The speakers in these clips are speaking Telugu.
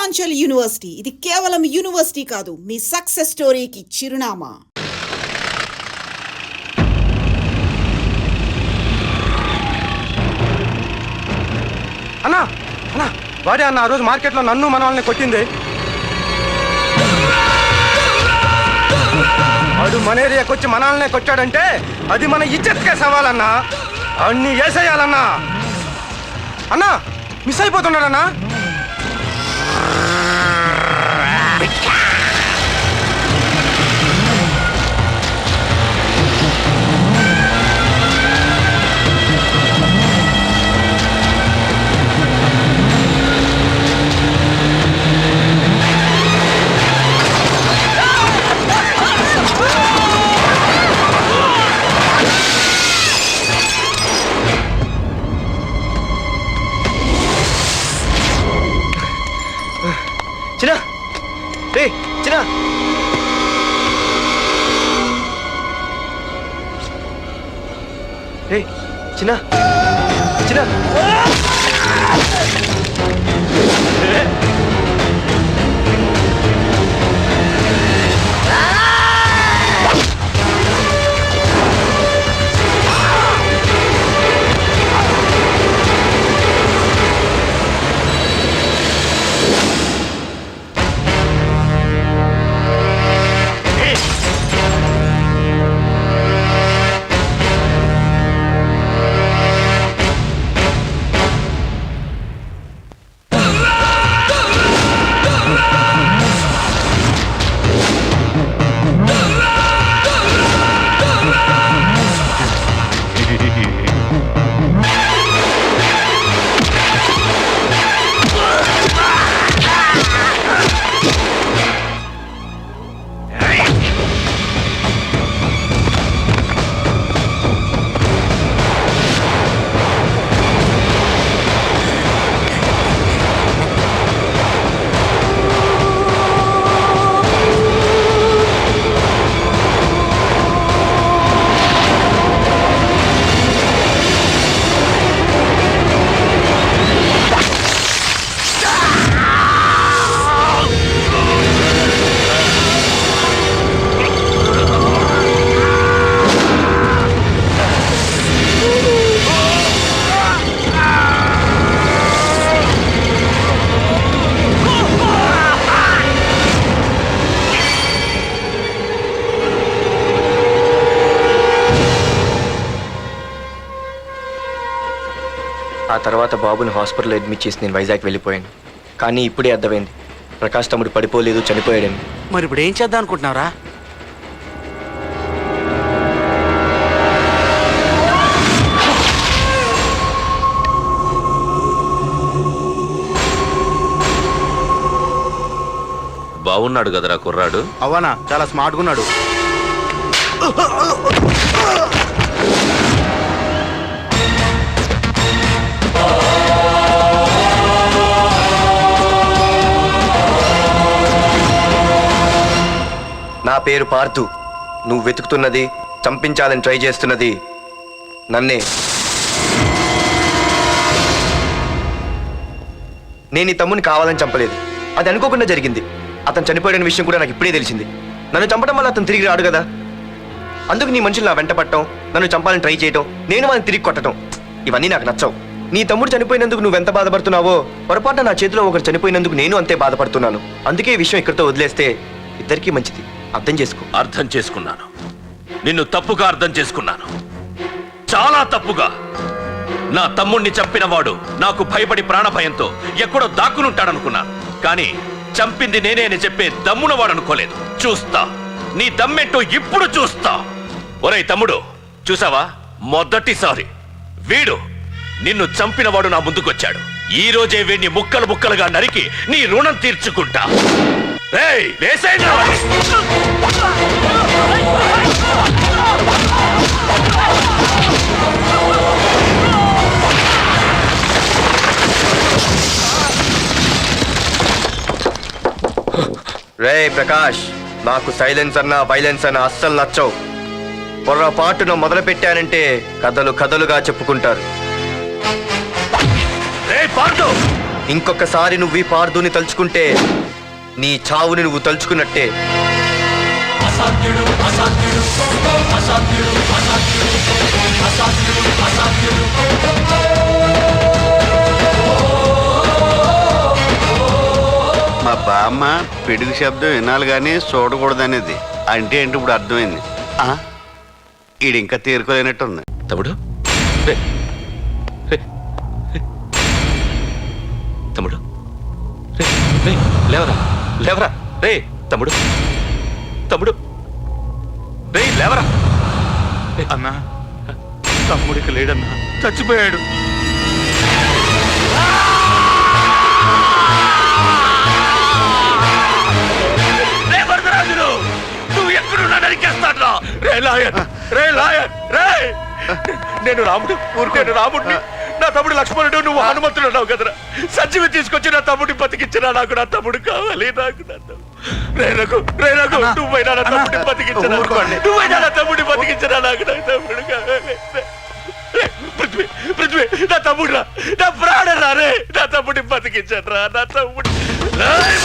పూర్వాంచల్ యూనివర్సిటీ ఇది కేవలం యూనివర్సిటీ కాదు, మీ సక్సెస్ స్టోరీకి చిరునామా. అన్నా అన్నా వాడే అన్న ఆ రోజు మార్కెట్లో నన్ను మన వాళ్ళని కొట్టింది. వాడు మన ఏరియాకి వచ్చి మన వాళ్ళనే కొట్టాడంటే అది మన ఇజ్జత్కే సవాలన్నా. అన్ని వేసేయాలన్నా. అన్నా మిస్ అయిపోతున్నాడన్నా. చిన్న రే చిన్న రే చిన్న చిన్న ఆ తర్వాత బాబుని హాస్పిటల్లో అడ్మిట్ చేసి నేను వైజాగ్ వెళ్ళిపోయాను. కానీ ఇప్పుడే అర్థమైంది ప్రకాష్ తమ్ముడు పడిపోలేదు, చనిపోయాడని. మరి ఇప్పుడు ఏం చేద్దాం అనుకుంటున్నావురా? బాగున్నాడు కదరా కుర్రాడు. అవనా చాలా స్మార్ట్గా ఉన్నాడు. నా పేరు పార్థు. నువ్వు వెతుకుతున్నది, చంపించాలని ట్రై చేస్తున్నది నన్నే. నేను ఈ తమ్ముని కావాలని చంపలేదు, అది అనుకోకుండా జరిగింది. అతను చనిపోయిన విషయం కూడా నాకు ఇప్పుడే తెలిసింది. నన్ను చంపడం వల్ల అతను తిరిగి రాడు కదా. అందుకు నీ మనుషులు నా వెంట పట్టడం, నన్ను చంపాలని ట్రై చేయడం, నేను వాళ్ళని తిరిగి కొట్టడం, ఇవన్నీ నాకు నచ్చవు. నీ తమ్ముడు చనిపోయినందుకు నువ్వెంత బాధపడుతున్నావో పొరపాటున నా చేతిలో ఒకరు చనిపోయినందుకు నేను అంతే బాధపడుతున్నాను. అందుకే ఈ విషయం ఇక్కడితో వదిలేస్తే ఇద్దరికీ మంచిది. అర్థం చేసుకో. అర్థం చేసుకున్నాను. నిన్ను తప్పుగా అర్థం చేసుకున్నాను, చాలా తప్పుగా. నా తమ్ముణ్ణి చంపినవాడు నాకు భయపడి ప్రాణభయంతో ఎక్కడో దాక్కునుంటాడనుకున్నాను. కానీ చంపింది నేనే అని చెప్పే దమ్మునవాడు అనుకోలేదు. చూస్తా నీ దమ్మెంటో ఇప్పుడు చూస్తా. ఒరేయ్ తమ్ముడు, చూసావా, మొదటిసారి వీడు నిన్ను చంపినవాడు నా ముందుకొచ్చాడు. ఈ రోజే వీడిని ముక్కలు ముక్కలుగా నరికి నీ రుణం తీర్చుకుంటా. వేసేయండి. రే ప్రకాష్, నాకు సైలెన్స్ అన్నా వైలెన్స్ అన్నా అస్సలు నచ్చవు. పొర్రపాటున మొదలు పెట్టానంటే కథలు కథలుగా చెప్పుకుంటారు. రే పార్థు, ఇంకొకసారి నువ్వు ఈ పార్దుని తలుచుకుంటే నీ చావుని నువ్వు తలుచుకున్నట్టే. మా బామ్మ పిడుగు శబ్దం వినాలి కానీ చూడకూడదనేది. అంటే ఏంటి ఇప్పుడు అర్థమైంది. ఈడు ఇంకా తీరుకోలేనట్టుంది. తమ్ముడు రే, రే, రే. తమ్ముడు రే, రే, లేవరా లేవరా రే తమ్ముడు తమ్ముడు రే లేవరా. అన్నా తమ్ముడికి లేడన్నా, చచ్చిపోయాడు. రే వరదరాజులు, నువ్వు ఎక్కడున్నా నరికేస్తాడ్రా. రే లాయర్, రే లాయర్, రే. నేను రాముడిని. నా తమ్ముడు లక్ష్మణుడు, నువ్వు హనుమంతుడు అన్నావు కదరా. సంజీవి తీసుకొచ్చి నా తమ్ముడిని బతికించినా. నాకు నా తమ్ముడు కావాలి. నాకు నా తమ్ముడు. రే రఘు, నువ్వైనా నా తమ్ముడిని బతికించినా. నువ్వైనా నా తమ్ముడిని బతికించినా. నాకు నా తమ్ముడు కావాలి. రే, పృథ్వీ నా తమ్ముడురా, నా ప్రాణరా. రే నా తమ్ముడిని బతికించరా. నా తమ్ముడు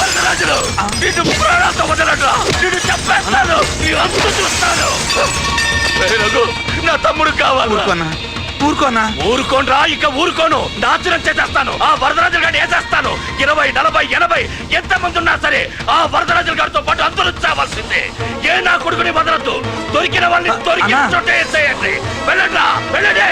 వరదరాజులు, నిన్ను ప్రాణాలతో వదలరా. నిన్ను చెప్పేస్తాను, నీ అంతు చూస్తాను. రే రఘు, నా తమ్ముడు కావాలి. ఊరుకోనరా, ఇక ఊరుకోను. నాశనం చేసేస్తాను. ఆ వరదరాజుల గారిని వేసేస్తాను. 20, 40, 80 ఎంతమంది ఉన్నా సరే ఆ వరదరాజుల గారితో పాటు అందరూ చావాల్సిందే. ఏ నా కొడుకుని వదలద్దు. దొరికిన వాళ్ళని దొరికిన చోటే వేసేయండి. వెళ్ళండి, వెళ్ళండి.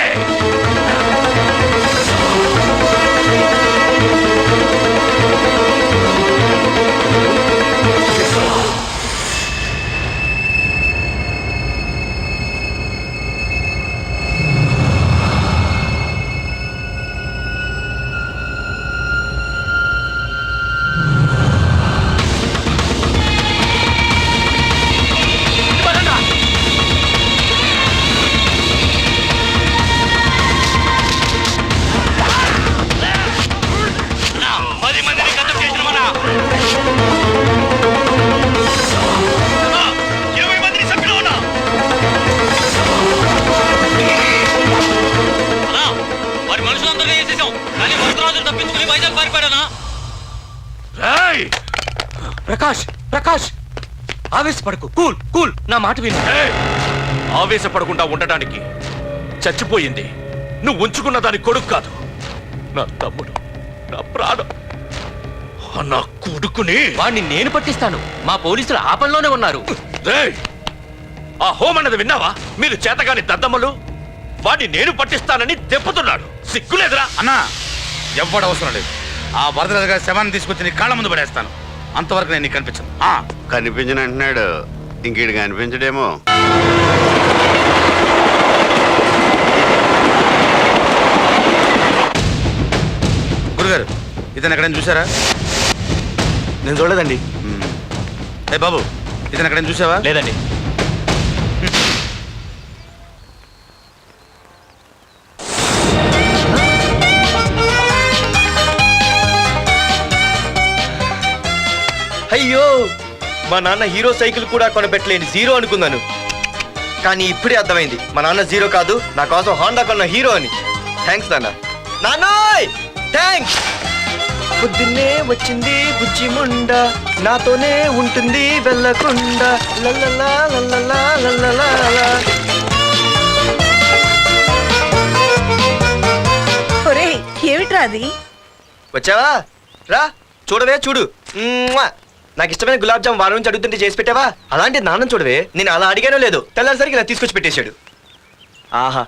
ప్రకాష్ ఆవేశపడకు. కూల్ నా మాట విను. ఆవేశపడకుండా ఉండడానికి చచ్చిపోయింది నువ్వు ఉంచుకున్న దాని కొడుకు కాదు, నా తమ్ముడు, నా ప్రాణం. నా కొడుకుని వాడిని నేను పట్టిస్తాను. మా పోలీసులు ఆ పనిలోనే ఉన్నారు. ఆ హోమ్ అన్నది విన్నావా? మీరు చేతగాని దద్దమ్మలు. వాడిని నేను పట్టిస్తానని తెప్పుతున్నాడు. సిగ్గులేదురా? అన్నా ఎవ్వడు అవసరం లేదు. ఆ వరదరాజు గారి శవాన్ని తీసుకొచ్చి నీ కాళ్ళ ముందు పడేస్తాను. అంతవరకు నేను నీకు కనిపించను. కనిపించిన అంటున్నాడు, ఇంకేడు కనిపించడేమో. గురుగారు, ఇతను ఎక్కడైనా చూసారా? నేను చూడలేదండి. ఏ బాబు, ఇతను ఎక్కడైనా చూసావా? లేదండి. అయ్యో, మా నాన్న హీరో సైకిల్ కూడా కొనబెట్టలేని జీరో అనుకున్నాను. కానీ ఇప్పుడే అర్థమైంది, మా నాన్న జీరో కాదు, నా కోసం హోండా కొన్న హీరో అని. థ్యాంక్స్ నాన్న. నాన్నోయ్ థ్యాంక్స్. పొద్దున్నే వచ్చింది బుజ్జి ముండ, నాతోనే ఉంటుంది వెళ్ళకుండా. లల్లలా లల్లలా లల్లలా. ఒరేయ్, ఏమిట్రా అది? వచ్చావా? రా చూడవే, చూడు. నాకు ఇష్టమైన గులాబ్ జామ్ వారం నుంచి అడుగుతుంటే చేసి పెట్టావా? అలాంటి నాన్న చూడవే, నేను అలా అడిగానో లేదు, తెల్లారిసరికి ఇలా తీసుకొచ్చి పెట్టేశాడు. ఆహా,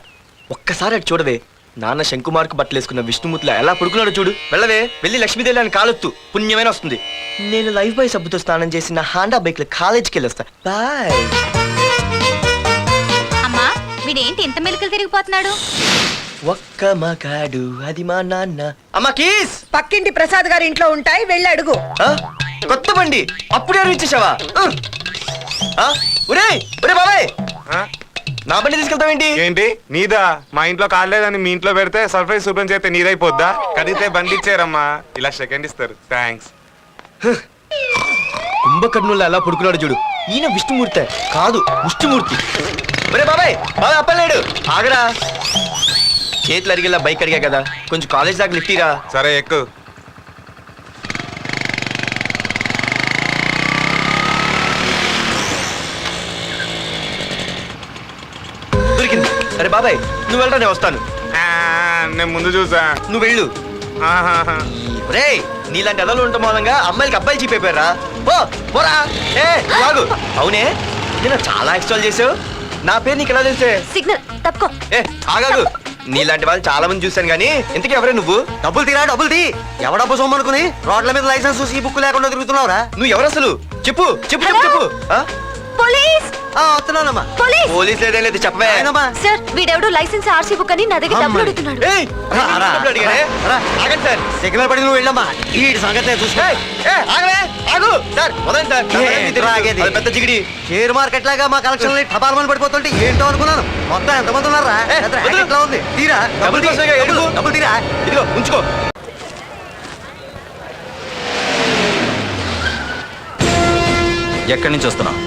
ఒక్కసారి అటు చూడవే, నాన్న శంకుమార్కు బట్టలు వేసుకున్న విష్ణుమూర్తిలా ఎలా పడుకున్నాడో చూడు. వెళ్ళవే, వెళ్ళి లక్ష్మీదేవి అని కాలొత్తు, పుణ్యమైన వస్తుంది. నేను లైఫ్ బాయ్ సబ్బుతో స్నానం చేసి నా హాండా బైక్ లో కాలేజీకి వెళ్ళొస్తా. బాయ్. అమ్మా, వీడేంటి ఇంత మెలికలు తిరిగిపోతున్నాడు? ఒక్క మగాడు అది మా నాన్న. అమ్మా కీస్ పక్కింటి ప్రసాద్ గారి ఇంట్లో ఉంటాయి, వెళ్ళి అడుగు. కొత్త బండి అప్పుడే ఇచ్చేసావా? ఒరే ఒరే బాబాయ్, నా బండి తీసుకెళ్తావేంటి? ఏంటి నీదా? మా ఇంట్లో కాలేదని మీ ఇంట్లో పెడితే సర్ప్రైజ్ శుభ్రం చేస్తే నీదైపోద్దా? కడిగితే బండి ఇచ్చారమ్మా, ఇలా సెకండ్ ఇస్తారు. థ్యాంక్స్. కుంభకర్ణుల్లో ఎలా పడుకున్నాడు చూడు. ఈయన విష్ణుమూర్తి కాదు, విష్ణుమూర్తి. ఒరే బాబాయ్, బాబాయ్ అప్పలేడు, ఆగరా. చేతులు అడిగేలా బైక్ అడిగా కదా, కొంచెం కాలేజ్ దాకా లిఫ్ట్ ఇరా. సరే ఎక్కు. సరే బాబాయ్ నువ్వు వెళ్ళరా నేను వస్తాను. ఆ, నేను ముందు చూసా. నువ్వు వెళ్ళు. ఆహాహా. రే నీలాంటి అదలు ఉండటం మూలంగా అమ్మాయిలకి అబ్బాయిలు చీపైపోయారా? పోరా. ఏ లాగు. అవునే నేను చాలా ఎక్స్ట్రాల్ చేసావు. నా పేరు నీకు ఎలా తెలిసే? సిగ్నల్ తప్పుకో. ఏ ఆగాగు. నీలాంటి వాళ్ళు చాలా మంది చూశాను కానీ ఇంతకీ ఎవరే నువ్వు? డబ్బులు తీరా డబ్బులు తీ. ఎవడ డబ్బు సొమ్మనుకుని రోడ్ల మీద లైసెన్స్ చూసి ఈ బుక్ లేకుండా తిరుగుతున్నావురా? నువ్వు ఎవరు అసలు? చెప్పు చెప్పు చెప్పు చెప్పు. ఆ? పోలీస్ వస్తున్నానమ్మా. పోలీస్ పోలీస్ లేదేం లేదు చెప్పవే. ఆయనమ్మా. సార్ వీడెవడో లైసెన్స్ ఆర్సీ బుక్ అని నా దగ్గర డబ్బులు అడుగుతున్నాడు. ఏయ్, రా, రా, డబ్బులు అడిగానే? రా. ఆగండి సార్. సిగ్నల్ పడి నువ్వు వెళ్ళమ్మా. ఈ సంగతి చూసుకో. ఏయ్, ఏ, ఆగవే, ఆగు. సార్ వదండి సార్. నా ఏ, సంగతి తెలుసు. ఆగేది. అది పెద్ద జిగిడి. షేర్ మార్కెట్ లాగా మా కలెక్షన్ టపాల్మని పడిపోతుంటే ఏంటో అనుకున్నాను. మొత్తం ఎంతమంది ఉన్నారా? ఏ, పెద్ద వద్దు. racket లా ఉంది. తీరా డబ్బులు తీ. కోసమేగా ఎడుగు. డబ్బులు తీరా. ఇదిగో ఉంచుకో. ఎక్కడి నుంచి వస్తున్నావు?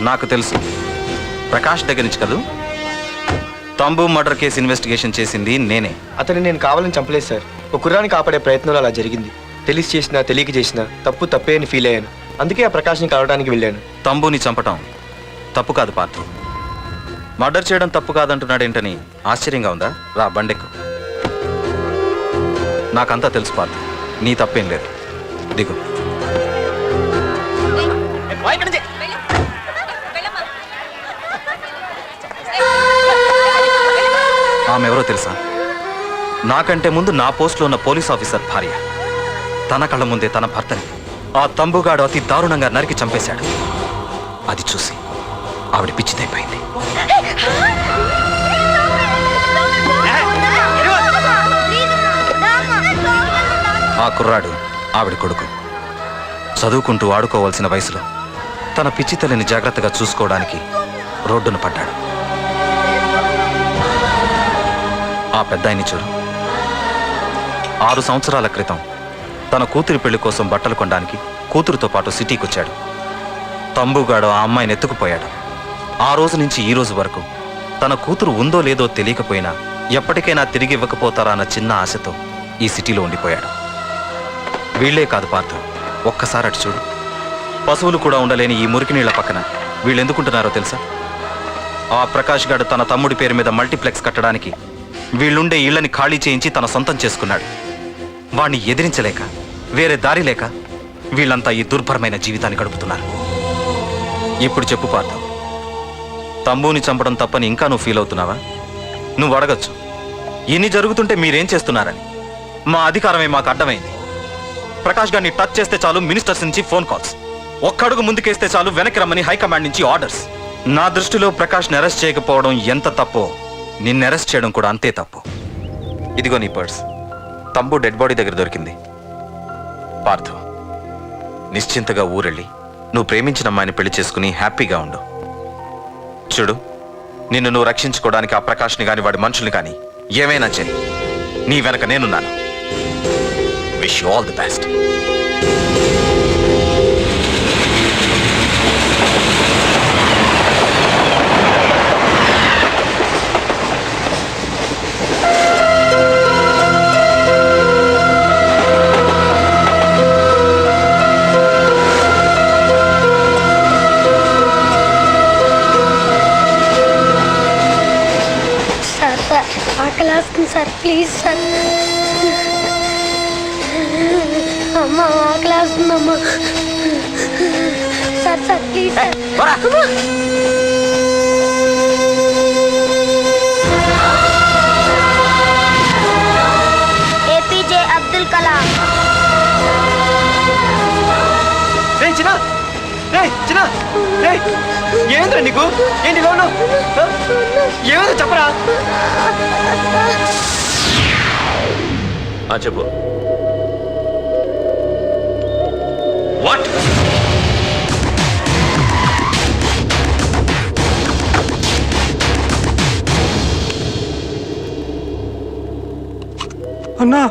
నాకు తెలుసు, ప్రకాష్ దగ్గర నుంచి కదూ? తంబు మర్డర్ కేసు ఇన్వెస్టిగేషన్ చేసింది నేనే. అతన్ని నేను కావాలని చంపలేదు సార్. ఒక కుర్రాన్ని కాపాడే ప్రయత్నంలో అలా జరిగింది. తెలిసి చేసినా తెలియక చేసినా తప్పు తప్పే అని ఫీల్ అయ్యాను. అందుకే ఆ ప్రకాష్ని కలవడానికి వెళ్ళాను. తంబుని చంపటం తప్పు కాదు పార్థు. మర్డర్ చేయడం తప్పు కాదంటున్నాడేంటని ఆశ్చర్యంగా ఉందా? రా బండెక్కు. నాకంతా తెలుసు పార్థు, నీ తప్పేం లేదు. దిగు. ఆమె ఎవరో తెలుసా? నాకంటే ముందు నా పోస్టులో ఉన్న పోలీస్ ఆఫీసర్ భార్య. తన కళ్ళ ముందే తన భర్తని ఆ తంబుగాడు అతి దారుణంగా నరికి చంపేశాడు. అది చూసి ఆవిడ పిచ్చిదైపోయింది. ఆ కుర్రాడు ఆవిడ కొడుకు. చదువుకుంటూ ఆడుకోవాల్సిన వయసులో తన పిచ్చి తల్లిని జాగ్రత్తగా చూసుకోవడానికి రోడ్డున పడ్డాడు. ఆ పెద్దాయని చూడు. 6 సంవత్సరాల క్రితం తన కూతురి పెళ్లి కోసం బట్టలు కొనడానికి కూతురుతో పాటు సిటీకి వచ్చాడు. తంబుగాడు ఆ అమ్మాయిని ఎత్తుకుపోయాడు. ఆ రోజు నుంచి ఈ రోజు వరకు తన కూతురు ఉందో లేదో తెలియకపోయినా ఎప్పటికైనా తిరిగి ఇవ్వకపోతారా అన్న చిన్న ఆశతో ఈ సిటీలో ఉండిపోయాడు. వీళ్లే కాదు పార్థు, ఒక్కసారి అటు చూడు. పశువులు కూడా ఉండలేని ఈ మురికి నీళ్ల పక్కన వీళ్ళు ఎందుకుంటున్నారో తెలుసా? ఆ ప్రకాష్ గాడు తన తమ్ముడి పేరు మీద మల్టీప్లెక్స్ కట్టడానికి వీళ్ళుండే ఇళ్లని ఖాళీ చేయించి తన సొంతం చేసుకున్నాడు. వాణ్ణి ఎదిరించలేక వేరే దారి లేక వీళ్ళంతా ఈ దుర్భరమైన జీవితాన్ని గడుపుతున్నారు. ఇప్పుడు చెప్పు పార్థు, తంబుని చంపడం తప్పని ఇంకా నువ్వు ఫీల్ అవుతున్నావా? నువ్వు అడగచ్చు, ఇన్ని జరుగుతుంటే మీరేం చేస్తున్నారని. మా అధికారమే మాకు అడ్డమైంది. ప్రకాష్ గారిని టచ్ చేస్తే చాలు మినిస్టర్స్ నుంచి ఫోన్ కాల్స్, ఒక్కడుగు ముందుకేస్తే చాలు వెనక్కి రమ్మని హైకమాండ్ నుంచి ఆర్డర్స్. నా దృష్టిలో ప్రకాష్ని అరెస్ట్ చేయకపోవడం ఎంత తప్పో నిన్ను అరెస్ట్ చేయడం కూడా అంతే తప్పు. ఇదిగో నీ పర్స్. తంబు డెడ్ బాడీ దగ్గర దొరికింది. పార్థు, నిశ్చింతగా ఊరెళ్ళి నువ్వు ప్రేమించిన అమ్మాయిని పెళ్లి చేసుకుని హ్యాపీగా ఉండు. చూడు, నిన్ను నువ్వు రక్షించుకోవడానికి ఆ ప్రకాష్ని కాని వాడి మనుషుల్ని కానీ ఏమైనా చేయి, నీ వెనక నేనున్నాను. Wish you all the best. Sir ఆకలి వస్తుంది సార్, ప్లీజ్ సార్. అమ్మ ఆకలి వస్తుందమ్మా. Sir sir please sir. APJ Abdul Kalam. ఏమైందిరా నీకు? ఏంటి ఇలా ఉన్నావు? ఏమైందో చెప్పరా. చెప్పు. వాట్? అన్నా,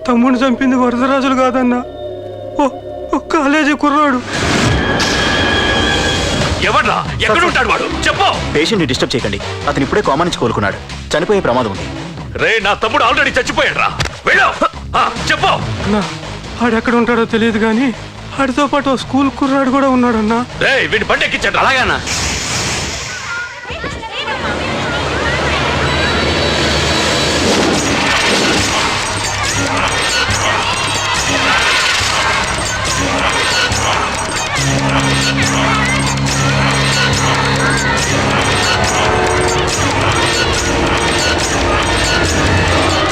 తమ్ముడిని చంపింది వరదరాజులు కాదన్నా, ఓ కాలేజీ కుర్రాడు. ఎవడ్రా? ఎక్కడ ఉంటాడు వాడు? చెప్పు. పేషెంట్ని డిస్టర్బ్ చేయకండి. అతను ఇప్పుడే కోమా నుంచి కోలుకున్నాడు. చనిపోయే ప్రమాదం ఉంది. రే, నా తమ్ముడు ఆల్రెడీ చచ్చిపోయాడు రా. వెళ్ళు. చెప్పు. అన్నా, ఆడెక్కడ ఉంటాడో తెలియదు కానీ ఆడితో పాటు ఓ స్కూల్ కుర్రాడు కూడా ఉన్నాడన్నా. రే, వీడిని బండి ఎక్కించండి. అలాగన్నా.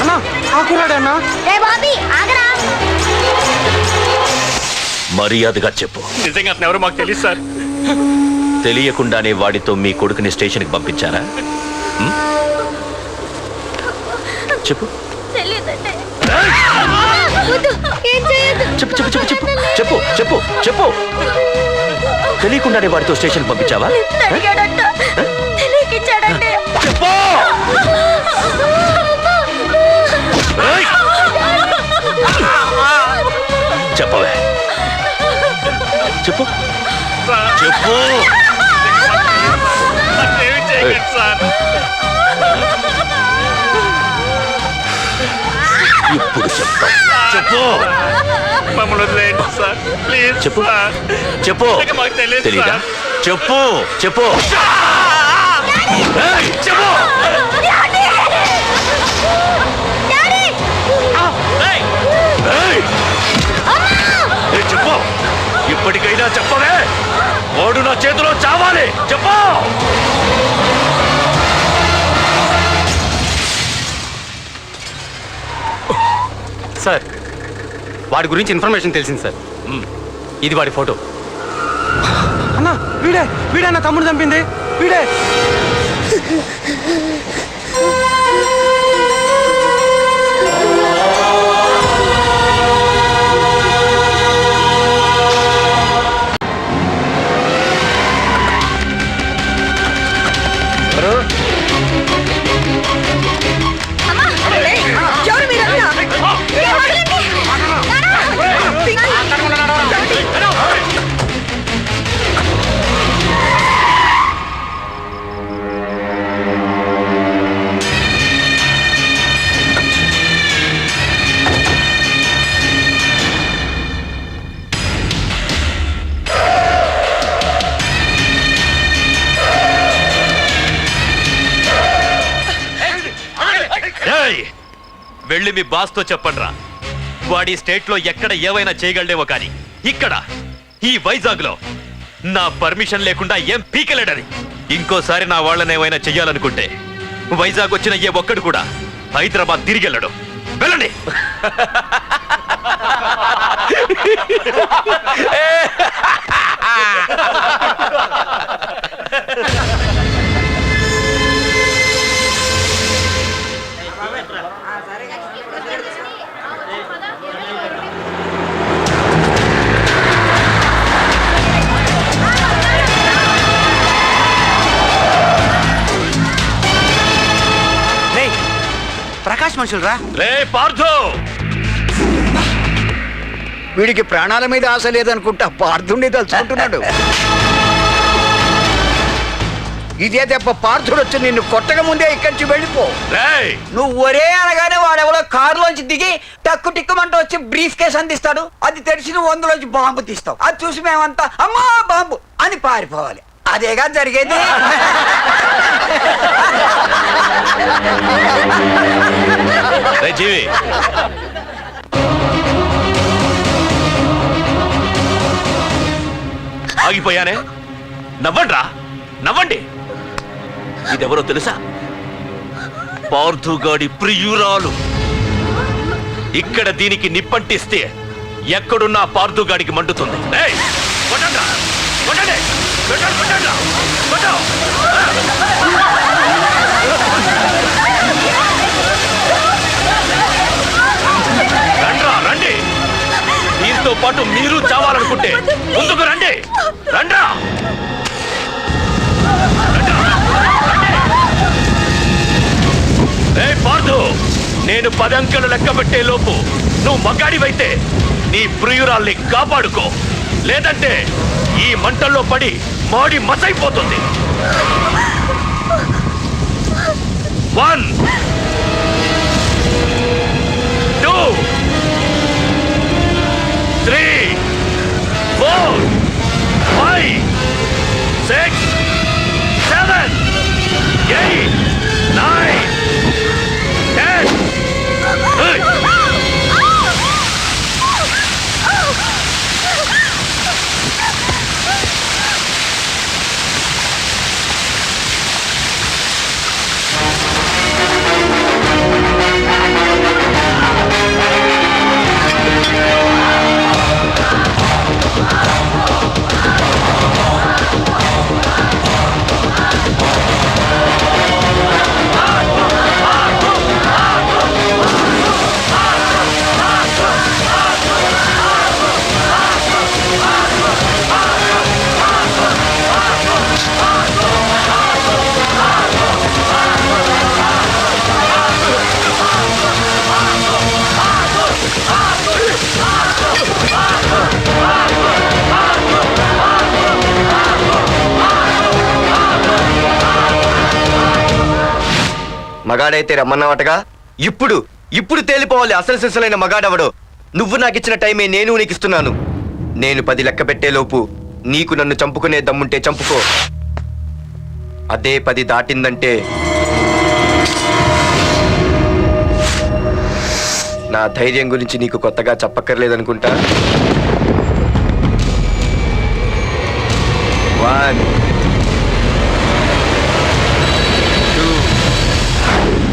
అన్నా ఆకురాడన్నా రే బాబీ ఆగరా. మర్యాదగా చెప్పు. నిజంగా అతను ఎవరో మాకు తెలియదు సార్. తెలియకుండానే వాడితో మీ కొడుకుని స్టేషన్కి పంపించారా? హ్మ్? చెప్పు తెలియదంటే ఏం చేయదు. చెప్పు చెప్పు చెప్పు చెప్పు చెప్పు చెప్పు చెప్పు. తెలియకుండానే వాడితో స్టేషన్ పంపించావా? అడిగాడంట, తెలియకిచ్చాడంటే. చెప్పు. ఏయ్! చెప్పవే, చెప్పు చెప్పు. ఇప్పుడు చెప్తా. చెప్పు. మమ్మల్ని వదిలేయండి సార్, ప్లీజ్. చెప్పు చెప్పు. మాకు తెలియదు తెలీదా? సార్. చెప్పు చెప్పు. ఏయ్, చెప్పు. ఏయ్! ఏయ్! ఏయ్, చెప్పు. ఇప్పటికైనా చెప్పవే. వాడు నా చేతిలో చావాలి. చెప్పు. సార్, వాడి గురించి ఇన్ఫర్మేషన్ తెలిసింది సార్. ఇది వాడి ఫోటో. అన్నా వీడే వీడే నా తమ్ముడు చంపింది వీడే. ఎవరు మీరంతా? ఏయ్! వెళ్ళి మీ బాస్తో చెప్పండ్రా, వాడి స్టేట్ లో ఎక్కడ ఏవైనా చేయగలడేమో కానీ ఇక్కడ ఈ వైజాగ్ లో నా పర్మిషన్ లేకుండా ఏం పీకలేడని. ఇంకోసారి నా వాళ్ళని ఏమైనా చెయ్యాలనుకుంటే వైజాగ్ వచ్చిన ఏ ఒక్కడు కూడా హైదరాబాద్ తిరిగి వెళ్ళడు. వెళ్ళండి. ప్రకాష్ మనుషులు రా. రే పార్థు, వీడికి ప్రాణాల మీద ఆశ లేదనుకుంటా పార్థుండి తలుచుకుంటున్నాడు. ఇదే దెబ్బ పార్థుడు వచ్చి నిన్ను కొట్టక ముందే ఇక్కడి నుంచి వెళ్ళిపో. రేయ్! నువ్వు ఒరే అనగానే వాడెవడో కారులోంచి దిగి టక్కు టిక్కుమంటూ వచ్చి బ్రీఫ్ కేసు అందిస్తాడు. అది తెరిచి నువ్వు అందులోంచి బాంబు తీస్తావు. అది చూసి మేమంతా అమ్మా బాంబు అని పారిపోవాలి. అదేగా జరిగేది. రే జీవి, ఆగిపోయానే. నవ్వండ్రా, నవ్వండి. ఇదెవరో తెలుసా? పార్థుగాడి ప్రియురాలు. ఇక్కడ దీనికి నిప్పంటిస్తే ఎక్కడున్న పార్థుగాడికి మండుతుంది. ఏయ్, కొట్టండ్రా, కొట్టండి, కొట్టండి, కొట్టండ్రా, కొట్టు. రండ్రా, రండి. దీంతో పాటు మీరు చావాలనుకుంటే ముందుకు రండి. రండ్రా. ఏ పార్థు, నేను 10 అంకెలు లెక్క పెట్టే లోపు నువ్వు మగాడివైతే నీ ప్రియురాల్ని కాపాడుకో. లేదంటే ఈ మంటల్లో పడి మాడి మసైపోతుంది. 1 2 3 4 5 6 7 8 9 10. Hey! మగాడైతే రమ్మన్నావటగా. ఇప్పుడు తేలిపోవాలి అసలు సిసలైన మగాడవడో. నువ్వు నాకు ఇచ్చిన టైమే నేను నీకు ఇస్తున్నాను. నేను 10 లెక్క పెట్టేలోపు నీకు నన్ను చంపుకునే దమ్ముంటే చంపుకో. అదే 10 దాటిందంటే నా ధైర్యం గురించి నీకు కొత్తగా చెప్పక్కర్లేదనుకుంటా. 1 2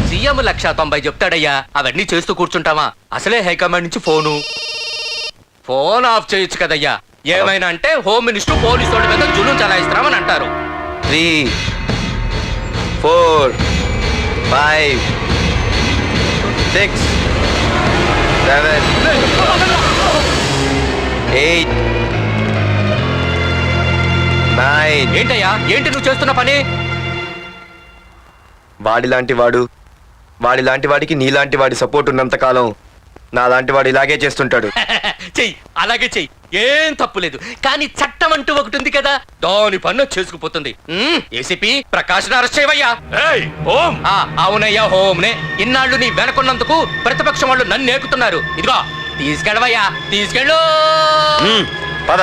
సీఎం 190 చెప్తాడయ్యా, అవన్నీ చేస్తూ కూర్చుంటామా? అసలే హైకమాండ్ నుంచి ఫోన్ ఆఫ్ చేయొచ్చు కదయ్యా. ఏమైనా అంటే హోమ్ మినిస్టర్ పోలీసు వాళ్ళ మీద జులుం చలాయిస్తున్నామని అంటారు. 3 4 5 6 7 8 9. ఏంటయ్యా, ఏంటి నువ్వు చేస్తున్న పని? వాడిలాంటి వాడికి నీలాంటి వాడి సపోర్ట్ ఉన్నంత కాలం నాలాంటి వాడు ఇలాగే చేస్తుంటాడు. చెయ్యి, అలాగే చెయ్యి, ఏం తప్పులేదు. కానీ చట్టం అంటూ ఒకటి ఉంది కదా, దాని పన్ను చేసుకుపోతుంది. ఏసీపీ ప్రకాష్ అరెస్ట్ చేయవయ్యా. ఏయ్, ఓం! అవునయ్యా, హోమ్నే. ఇన్నాళ్ళు నీ వెనకున్నందుకు ప్రతిపక్షం వాళ్ళు నన్ను ఏకుతున్నారు. ఇదిగో తీసుకెళ్ళవయ్యా, తీసుకెళ్ళు. పద.